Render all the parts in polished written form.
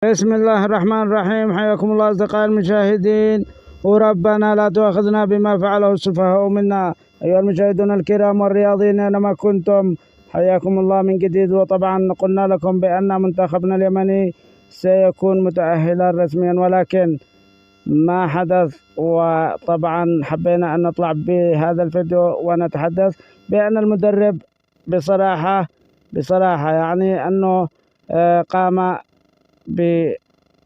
بسم الله الرحمن الرحيم. حياكم الله أصدقائي المشاهدين، وربنا لا تؤاخذنا بما فعله السفهاء منا. أيها المشاهدون الكرام والرياضيين أينما كنتم، حياكم الله من جديد. وطبعا قلنا لكم بأن منتخبنا اليمني سيكون متأهلا رسميا، ولكن ما حدث. وطبعا حبينا أن نطلع بهذا الفيديو ونتحدث بأن المدرب بصراحة يعني أنه قام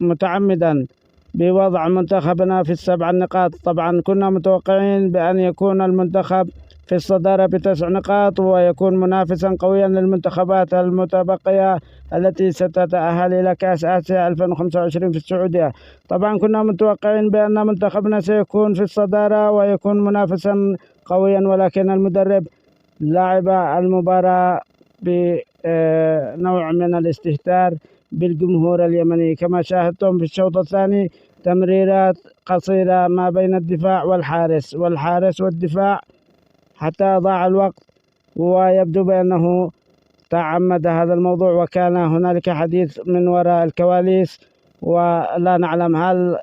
متعمدا بوضع منتخبنا في ال7 نقاط. طبعا كنا متوقعين بأن يكون المنتخب في الصدارة ب9 نقاط، ويكون منافسا قويا للمنتخبات المتبقية التي ستتأهل إلى كأس آسيا 2025 في السعودية. طبعا كنا متوقعين بأن منتخبنا سيكون في الصدارة ويكون منافسا قويا، ولكن المدرب لعب المباراة بنوع من الاستهتار بالجمهور اليمني، كما شاهدتم في الشوط الثاني تمريرات قصيرة ما بين الدفاع والحارس والدفاع حتى ضاع الوقت. ويبدو بأنه تعمد هذا الموضوع، وكان هنالك حديث من وراء الكواليس، ولا نعلم هل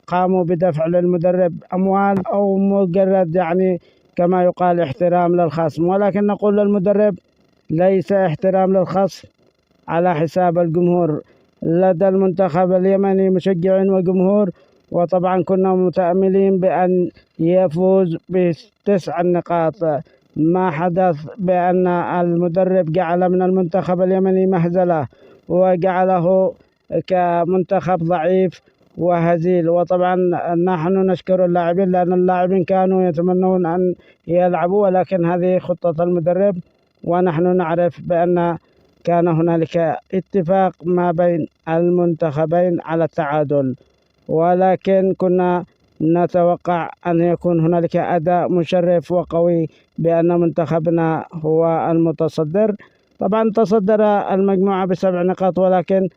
قاموا بدفع للمدرب أموال أو مجرد يعني كما يقال احترام للخصم. ولكن نقول للمدرب ليس احترام للخصم على حساب الجمهور. لدى المنتخب اليمني مشجعين وجمهور، وطبعا كنا متأملين بأن يفوز ب9 نقاط. ما حدث بأن المدرب جعل من المنتخب اليمني مهزلة، وجعله كمنتخب ضعيف وهزيل. وطبعا نحن نشكر اللاعبين، لأن اللاعبين كانوا يتمنون أن يلعبوا، ولكن هذه خطة المدرب، ونحن نعرف بأن كان هنالك اتفاق ما بين المنتخبين على التعادل، ولكن كنا نتوقع أن يكون هنالك أداء مشرف وقوي بأن منتخبنا هو المتصدر. طبعا تصدر المجموعة ب7 نقاط، ولكن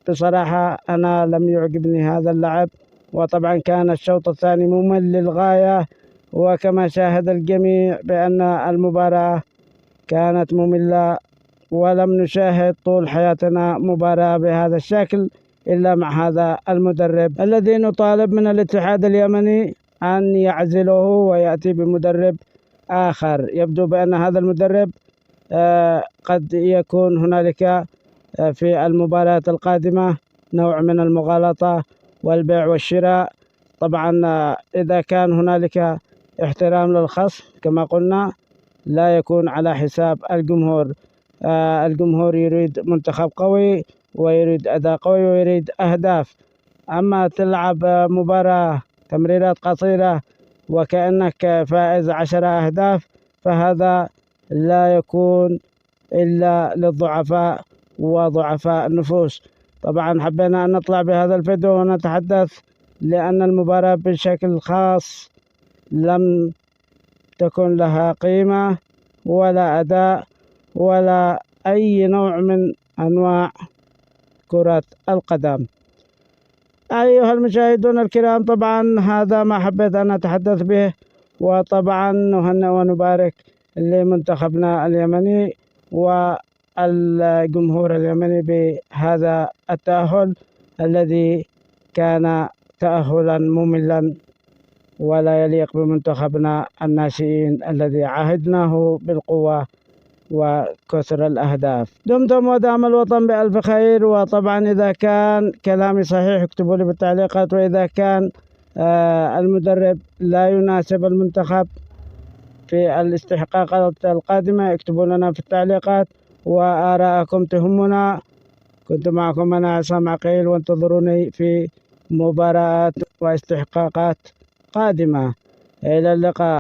بصراحة أنا لم يعجبني هذا اللعب. وطبعا كان الشوط الثاني ممل للغاية، وكما شاهد الجميع بأن المباراة كانت مملة، ولم نشاهد طول حياتنا مباراة بهذا الشكل إلا مع هذا المدرب الذي نطالب من الاتحاد اليمني أن يعزله ويأتي بمدرب آخر. يبدو بأن هذا المدرب قد يكون هنالك في المباراة القادمة نوع من المغالطة والبيع والشراء. طبعا إذا كان هنالك احترام للخصم كما قلنا، لا يكون على حساب الجمهور. الجمهور يريد منتخب قوي، ويريد أداء قوي، ويريد أهداف. أما تلعب مباراة تمريرات قصيرة وكأنك فائز 10 أهداف، فهذا لا يكون إلا للضعفاء وضعفاء النفوس. طبعا حبينا أن نطلع بهذا الفيديو ونتحدث، لأن المباراة بشكل خاص لم تكن لها قيمة ولا أداء ولا أي نوع من أنواع كرة القدم. أيها المشاهدون الكرام، طبعا هذا ما حبيت أن أتحدث به. وطبعا نهنئ ونبارك لمنتخبنا اليمني والجمهور اليمني بهذا التأهل الذي كان تأهلا مملا ولا يليق بمنتخبنا الناشئين الذي عهدناه بالقوة وكثر الأهداف. دمتم ودام الوطن بألف خير. وطبعا إذا كان كلامي صحيح اكتبوا لي بالتعليقات، وإذا كان المدرب لا يناسب المنتخب في الاستحقاقات القادمة اكتبوا لنا في التعليقات، وآراءكم تهمنا. كنت معكم أنا عصام عقيل، وانتظروني في مباراة واستحقاقات قادمة. إلى اللقاء.